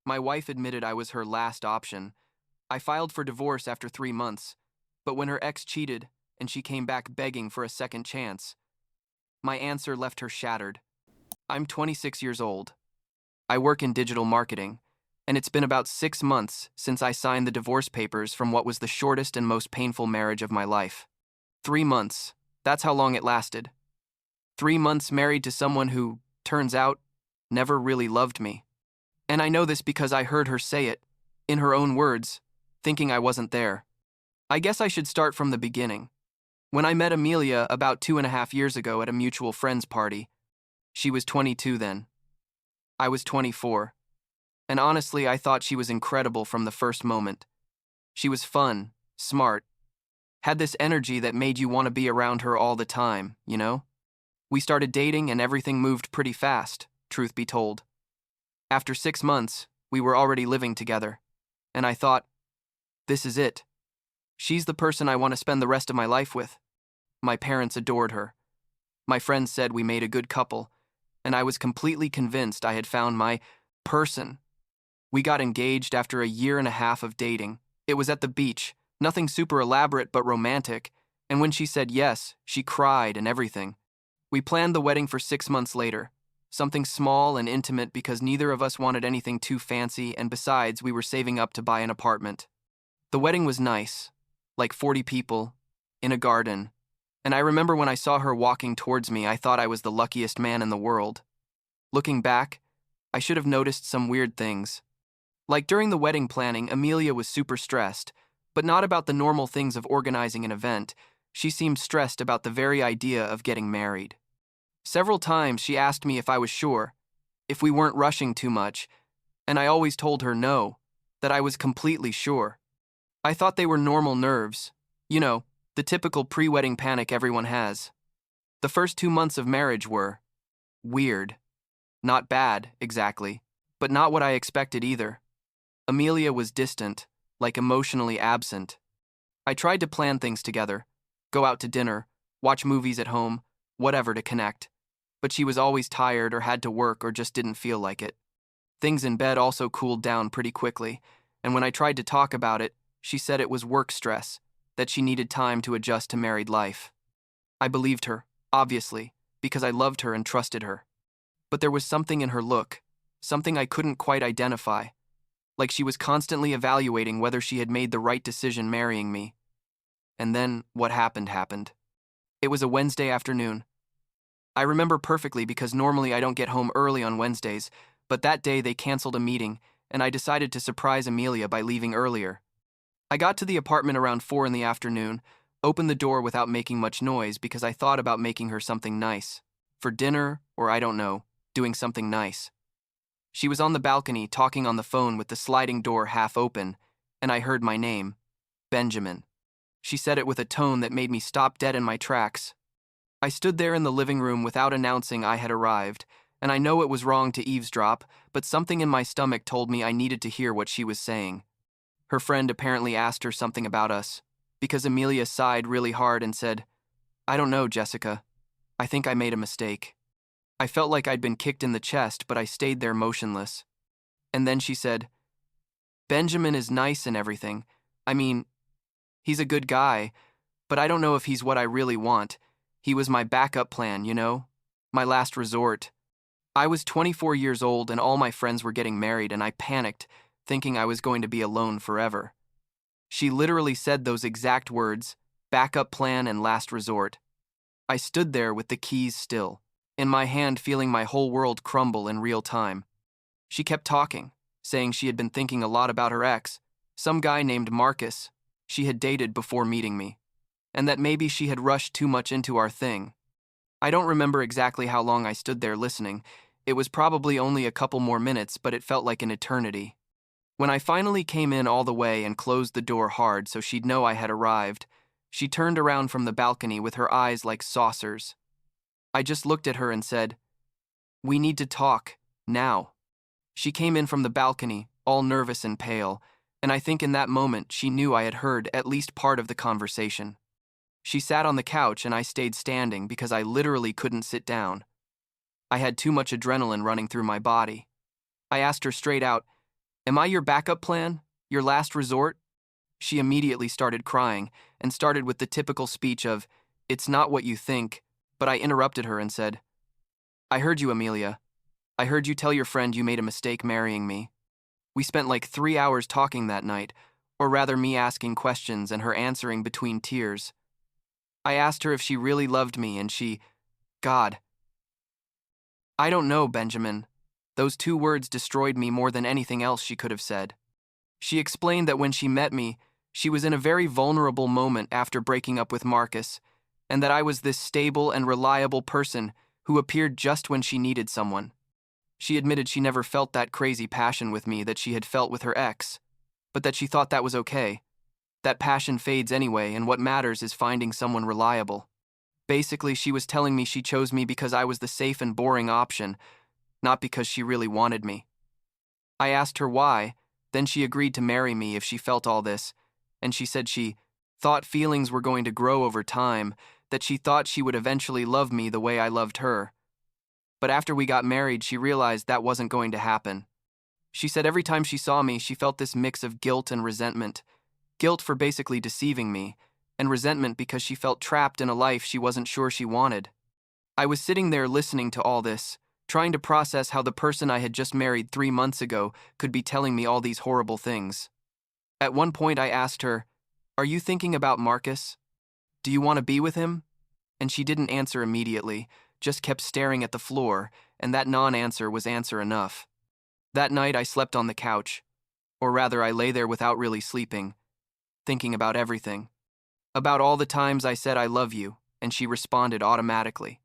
My wife admitted I was her last option. I filed for divorce after 3 months, but when her ex cheated and she came back begging for a second chance, my answer left her shattered. I'm 26 years old. I work in digital marketing, and it's been about 6 months since I signed the divorce papers from what was the shortest and most painful marriage of my life. 3 months. That's how long it lasted. 3 months married to someone who, turns out, never really loved me. And I know this because I heard her say it, in her own words, thinking I wasn't there. I guess I should start from the beginning. When I met Amelia about 2.5 years ago at a mutual friend's party, she was 22 then. I was 24. And honestly, I thought she was incredible from the first moment. She was fun, smart, had this energy that made you want to be around her all the time, you know? We started dating and everything moved pretty fast, truth be told. After 6 months, we were already living together, and I thought, this is it. She's the person I want to spend the rest of my life with. My parents adored her. My friends said we made a good couple, and I was completely convinced I had found my person. We got engaged after 1.5 years of dating. It was at the beach, nothing super elaborate but romantic, and when she said yes, she cried and everything. We planned the wedding for 6 months later. Something small and intimate because neither of us wanted anything too fancy, and besides, we were saving up to buy an apartment. The wedding was nice, like 40 people, in a garden, and I remember when I saw her walking towards me, I thought I was the luckiest man in the world. Looking back, I should have noticed some weird things. Like during the wedding planning, Amelia was super stressed, but not about the normal things of organizing an event. She seemed stressed about the very idea of getting married. Several times she asked me if I was sure, if we weren't rushing too much, and I always told her no, that I was completely sure. I thought they were normal nerves, you know, the typical pre-wedding panic everyone has. The first 2 months of marriage were weird. Not bad, exactly, but not what I expected either. Amelia was distant, like emotionally absent. I tried to plan things together, go out to dinner, watch movies at home, whatever to connect. But she was always tired or had to work or just didn't feel like it. Things in bed also cooled down pretty quickly, and when I tried to talk about it, she said it was work stress, that she needed time to adjust to married life. I believed her, obviously, because I loved her and trusted her. But there was something in her look, something I couldn't quite identify, like she was constantly evaluating whether she had made the right decision marrying me. And then what happened. It was a Wednesday afternoon. I remember perfectly because normally I don't get home early on Wednesdays, but that day they canceled a meeting, and I decided to surprise Amelia by leaving earlier. I got to the apartment around 4 in the afternoon, opened the door without making much noise because I thought about making her something nice. For dinner, or I don't know, doing something nice. She was on the balcony talking on the phone with the sliding door half open, and I heard my name, Benjamin. She said it with a tone that made me stop dead in my tracks. I stood there in the living room without announcing I had arrived, and I know it was wrong to eavesdrop, but something in my stomach told me I needed to hear what she was saying. Her friend apparently asked her something about us, because Amelia sighed really hard and said, "I don't know, Jessica. I think I made a mistake." I felt like I'd been kicked in the chest, but I stayed there motionless. And then she said, "Benjamin is nice and everything. I mean, he's a good guy, but I don't know if he's what I really want. He was my backup plan, you know? My last resort." I was 24 years old and all my friends were getting married, and I panicked, thinking I was going to be alone forever. She literally said those exact words, backup plan and last resort. I stood there with the keys still, in my hand feeling my whole world crumble in real time. She kept talking, saying she had been thinking a lot about her ex, some guy named Marcus she had dated before meeting me, and that maybe she had rushed too much into our thing. I don't remember exactly how long I stood there listening. It was probably only a couple more minutes, but it felt like an eternity. When I finally came in all the way and closed the door hard so she'd know I had arrived, she turned around from the balcony with her eyes like saucers. I just looked at her and said, "We need to talk, now." She came in from the balcony, all nervous and pale, and I think in that moment she knew I had heard at least part of the conversation. She sat on the couch and I stayed standing because I literally couldn't sit down. I had too much adrenaline running through my body. I asked her straight out, Am I your backup plan? Your last resort? She immediately started crying and started with the typical speech of, "It's not what you think," but I interrupted her and said, "I heard you, Amelia. I heard you tell your friend you made a mistake marrying me." We spent like 3 hours talking that night, or rather me asking questions and her answering between tears. I asked her if she really loved me and God, I don't know, Benjamin. Those 2 words destroyed me more than anything else she could have said. She explained that when she met me, she was in a very vulnerable moment after breaking up with Marcus, and that I was this stable and reliable person who appeared just when she needed someone. She admitted she never felt that crazy passion with me that she had felt with her ex, but that she thought that was okay. That passion fades anyway, and what matters is finding someone reliable. Basically, she was telling me she chose me because I was the safe and boring option, not because she really wanted me. I asked her why, then she agreed to marry me if she felt all this, and she said she thought feelings were going to grow over time, that she thought she would eventually love me the way I loved her. But after we got married, she realized that wasn't going to happen. She said every time she saw me, she felt this mix of guilt and resentment. Guilt for basically deceiving me, and resentment because she felt trapped in a life she wasn't sure she wanted. I was sitting there listening to all this, trying to process how the person I had just married 3 months ago could be telling me all these horrible things. At one point I asked her, "Are you thinking about Marcus? Do you want to be with him?" And she didn't answer immediately, just kept staring at the floor, and that non-answer was answer enough. That night I slept on the couch, or rather I lay there without really sleeping, thinking about everything. About all the times I said I love you, and she responded automatically.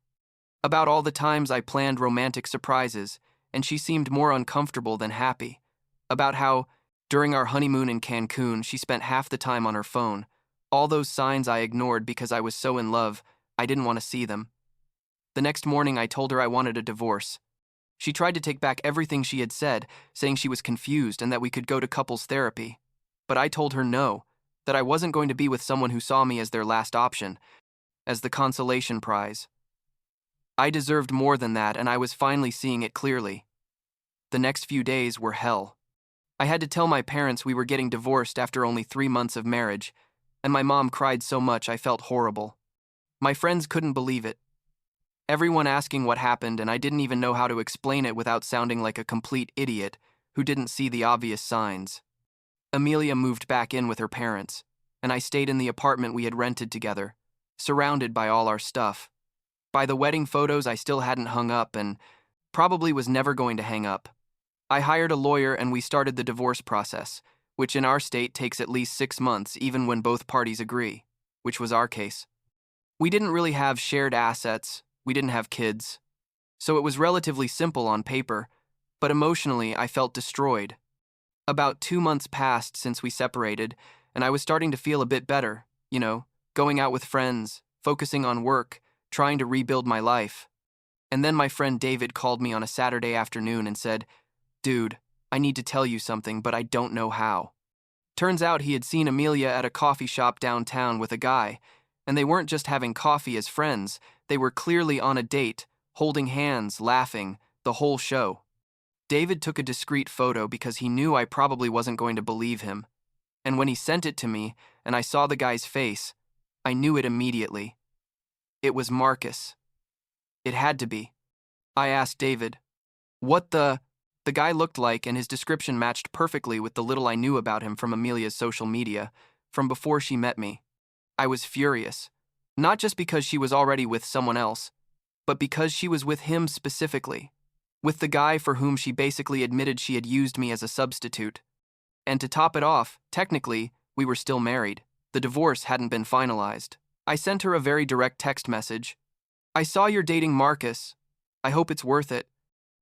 About all the times I planned romantic surprises, and she seemed more uncomfortable than happy. About how, during our honeymoon in Cancun, she spent half the time on her phone. All those signs I ignored because I was so in love, I didn't want to see them. The next morning I told her I wanted a divorce. She tried to take back everything she had said, saying she was confused and that we could go to couples therapy. But I told her no, that I wasn't going to be with someone who saw me as their last option, as the consolation prize. I deserved more than that, and I was finally seeing it clearly. The next few days were hell. I had to tell my parents we were getting divorced after only 3 months of marriage, and my mom cried so much I felt horrible. My friends couldn't believe it. Everyone asking what happened, and I didn't even know how to explain it without sounding like a complete idiot who didn't see the obvious signs. Amelia moved back in with her parents, and I stayed in the apartment we had rented together, surrounded by all our stuff. By the wedding photos I still hadn't hung up and probably was never going to hang up. I hired a lawyer and we started the divorce process, which in our state takes at least 6 months even when both parties agree, which was our case. We didn't really have shared assets, we didn't have kids, so it was relatively simple on paper, but emotionally I felt destroyed. About 2 months passed since we separated, and I was starting to feel a bit better, going out with friends, focusing on work, trying to rebuild my life. And then my friend David called me on a Saturday afternoon and said, "Dude, I need to tell you something, but I don't know how." Turns out he had seen Amelia at a coffee shop downtown with a guy, and they weren't just having coffee as friends, they were clearly on a date, holding hands, laughing, the whole show. David took a discreet photo because he knew I probably wasn't going to believe him. And when he sent it to me, and I saw the guy's face, I knew it immediately. It was Marcus. It had to be. I asked David, "What the?" The guy looked like, and his description matched perfectly with the little I knew about him from Amelia's social media, from before she met me. I was furious. Not just because she was already with someone else, but because she was with him specifically. With the guy for whom she basically admitted she had used me as a substitute. And to top it off, technically, we were still married. The divorce hadn't been finalized. I sent her a very direct text message. "I saw you're dating Marcus. I hope it's worth it."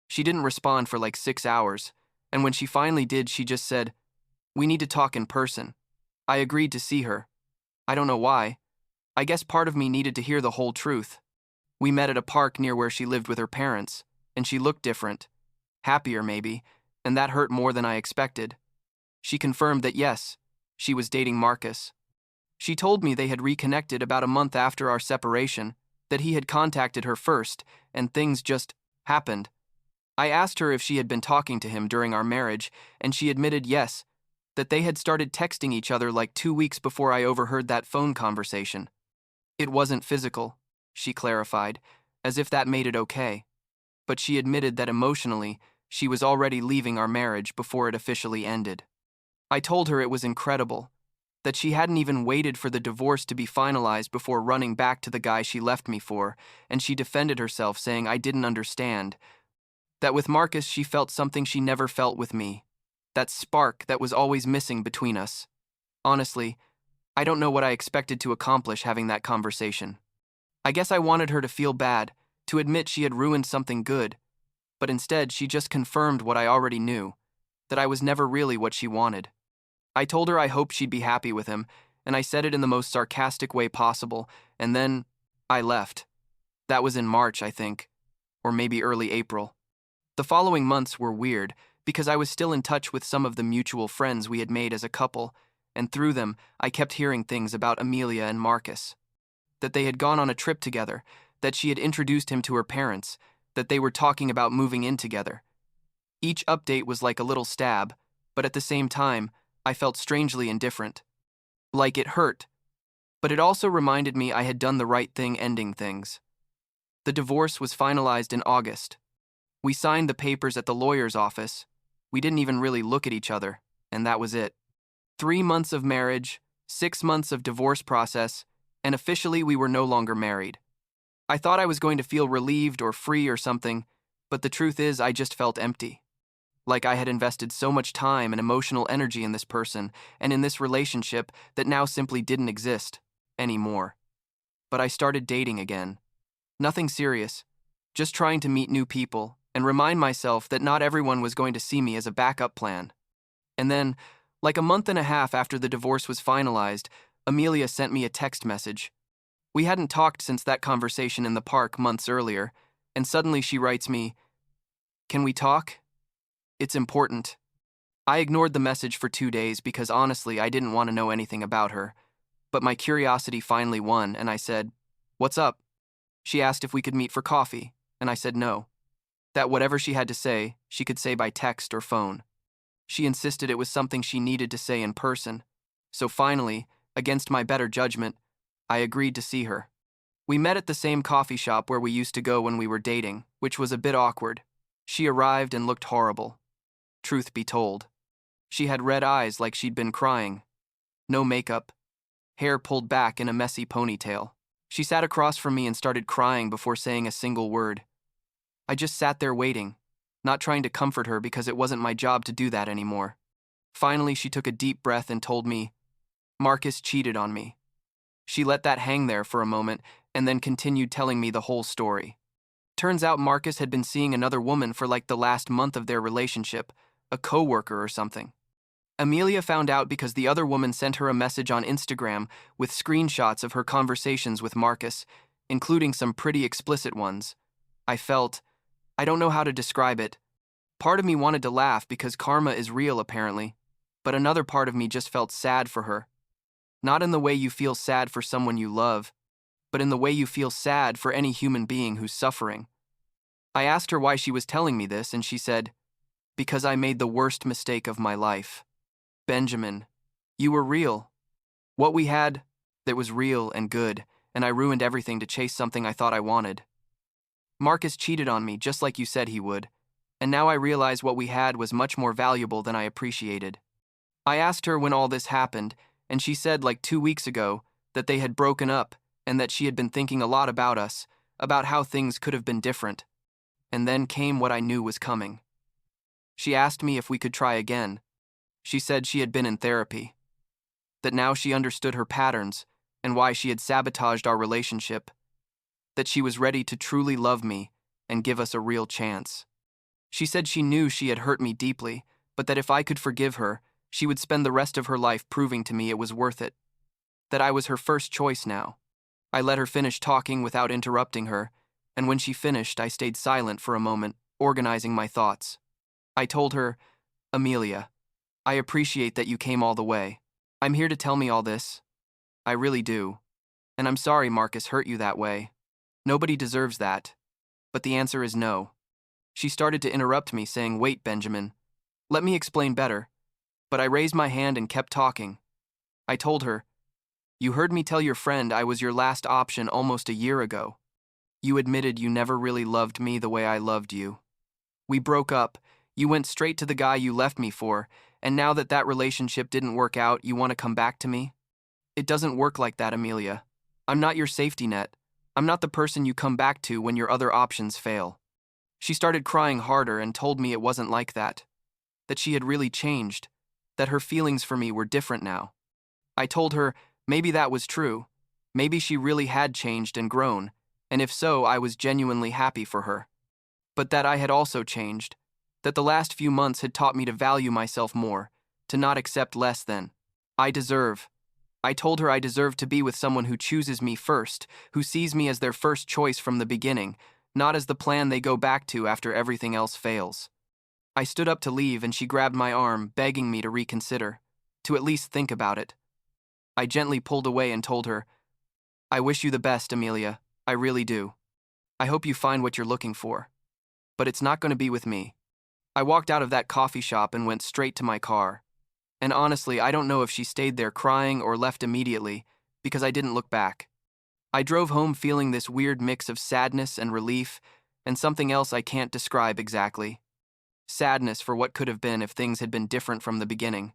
She didn't respond for like 6 hours, and when she finally did, she just said, "We need to talk in person." I agreed to see her. I don't know why. I guess part of me needed to hear the whole truth. We met at a park near where she lived with her parents, and she looked different. Happier, maybe, and that hurt more than I expected. She confirmed that yes, she was dating Marcus. She told me they had reconnected about a month after our separation, that he had contacted her first, and things just happened. I asked her if she had been talking to him during our marriage, and she admitted yes, that they had started texting each other like 2 weeks before I overheard that phone conversation. It wasn't physical, she clarified, as if that made it okay. But she admitted that emotionally, she was already leaving our marriage before it officially ended. I told her it was incredible, that she hadn't even waited for the divorce to be finalized before running back to the guy she left me for, and she defended herself, saying I didn't understand, that with Marcus she felt something she never felt with me, that spark that was always missing between us. Honestly, I don't know what I expected to accomplish having that conversation. I guess I wanted her to feel bad, to admit she had ruined something good, but instead she just confirmed what I already knew, that I was never really what she wanted. I told her I hoped she'd be happy with him, and I said it in the most sarcastic way possible, and then I left. That was in March, I think, or maybe early April. The following months were weird because I was still in touch with some of the mutual friends we had made as a couple, and through them I kept hearing things about Amelia and Marcus. That they had gone on a trip together, that she had introduced him to her parents, that they were talking about moving in together. Each update was like a little stab, but at the same time, I felt strangely indifferent. Like it hurt, but it also reminded me I had done the right thing ending things. The divorce was finalized in August. We signed the papers at the lawyer's office. We didn't even really look at each other, and that was it. 3 months of marriage, 6 months of divorce process, and officially we were no longer married. I thought I was going to feel relieved or free or something, but the truth is I just felt empty. Like I had invested so much time and emotional energy in this person and in this relationship that now simply didn't exist anymore. But I started dating again. Nothing serious, just trying to meet new people and remind myself that not everyone was going to see me as a backup plan. And then, like a month and a half after the divorce was finalized, Amelia sent me a text message. We hadn't talked since that conversation in the park months earlier, and suddenly she writes me, "Can we talk? It's important." I ignored the message for 2 days because honestly I didn't want to know anything about her, but my curiosity finally won and I said, "What's up?" She asked if we could meet for coffee, and I said no. That whatever she had to say, she could say by text or phone. She insisted it was something she needed to say in person, so finally, against my better judgment, I agreed to see her. We met at the same coffee shop where we used to go when we were dating, which was a bit awkward. She arrived and looked horrible. Truth be told. She had red eyes like she'd been crying. No makeup. Hair pulled back in a messy ponytail. She sat across from me and started crying before saying a single word. I just sat there waiting, not trying to comfort her because it wasn't my job to do that anymore. Finally, she took a deep breath and told me, "Marcus cheated on me." She let that hang there for a moment and then continued telling me the whole story. Turns out Marcus had been seeing another woman for like the last month of their relationship, a coworker or something. Amelia found out because the other woman sent her a message on Instagram with screenshots of her conversations with Marcus, including some pretty explicit ones. I don't know how to describe it. Part of me wanted to laugh because karma is real apparently, but another part of me just felt sad for her. Not in the way you feel sad for someone you love, but in the way you feel sad for any human being who's suffering. I asked her why she was telling me this, and she said, "Because I made the worst mistake of my life. Benjamin, you were real. What we had, that was real and good, and I ruined everything to chase something I thought I wanted. Marcus cheated on me just like you said he would, and now I realize what we had was much more valuable than I appreciated." I asked her when all this happened, and she said like 2 weeks ago that they had broken up and that she had been thinking a lot about us, about how things could have been different. And then came what I knew was coming. She asked me if we could try again. She said she had been in therapy, that now she understood her patterns and why she had sabotaged our relationship, that she was ready to truly love me and give us a real chance. She said she knew she had hurt me deeply, but that if I could forgive her, she would spend the rest of her life proving to me it was worth it, that I was her first choice now. I let her finish talking without interrupting her, and when she finished, I stayed silent for a moment, organizing my thoughts. I told her, "Amelia, I appreciate that you came all the way. I'm here to tell me all this. I really do. And I'm sorry Marcus hurt you that way. Nobody deserves that. But the answer is no. She started to interrupt me, saying, "Wait, Benjamin. Let me explain better." But I raised my hand and kept talking. I told her, "You heard me tell your friend I was your last option almost a year ago. You admitted you never really loved me the way I loved you. We broke up, you went straight to the guy you left me for, and now that that relationship didn't work out, you want to come back to me? It doesn't work like that, Amelia. I'm not your safety net. I'm not the person you come back to when your other options fail." She started crying harder and told me it wasn't like that she had really changed, that her feelings for me were different now. I told her maybe that was true. Maybe she really had changed and grown, and if so, I was genuinely happy for her. But that I had also changed, that the last few months had taught me to value myself more, to not accept less than I deserve. I told her I deserve to be with someone who chooses me first, who sees me as their first choice from the beginning, not as the plan they go back to after everything else fails. I stood up to leave and she grabbed my arm, begging me to reconsider, to at least think about it. I gently pulled away and told her, "I wish you the best, Amelia. I really do. I hope you find what you're looking for. But it's not going to be with me." I walked out of that coffee shop and went straight to my car. And honestly, I don't know if she stayed there crying or left immediately, because I didn't look back. I drove home feeling this weird mix of sadness and relief, and something else I can't describe exactly. Sadness for what could have been if things had been different from the beginning.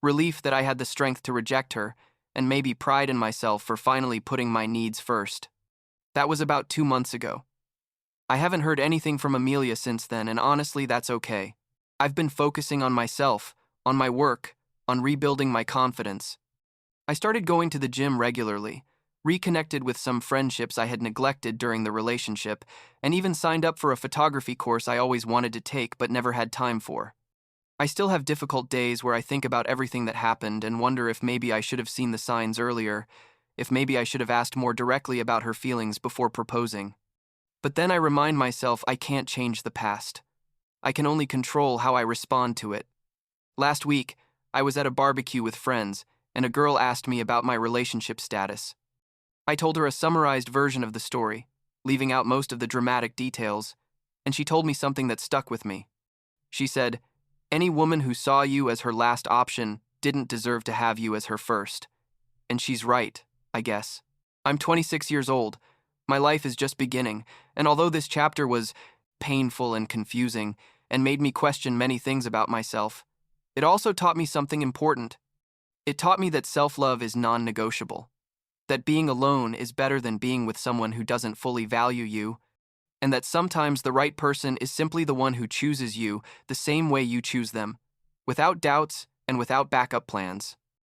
Relief that I had the strength to reject her, and maybe pride in myself for finally putting my needs first. That was about 2 months ago. I haven't heard anything from Amelia since then, and honestly, that's okay. I've been focusing on myself, on my work, on rebuilding my confidence. I started going to the gym regularly, reconnected with some friendships I had neglected during the relationship, and even signed up for a photography course I always wanted to take but never had time for. I still have difficult days where I think about everything that happened and wonder if maybe I should have seen the signs earlier, if maybe I should have asked more directly about her feelings before proposing. But then I remind myself I can't change the past. I can only control how I respond to it. Last week, I was at a barbecue with friends, and a girl asked me about my relationship status. I told her a summarized version of the story, leaving out most of the dramatic details, and she told me something that stuck with me. She said, "Any woman who saw you as her last option didn't deserve to have you as her first." And she's right, I guess. I'm 26 years old. My life is just beginning, and although this chapter was painful and confusing and made me question many things about myself, it also taught me something important. It taught me that self-love is non-negotiable, that being alone is better than being with someone who doesn't fully value you, and that sometimes the right person is simply the one who chooses you the same way you choose them, without doubts and without backup plans.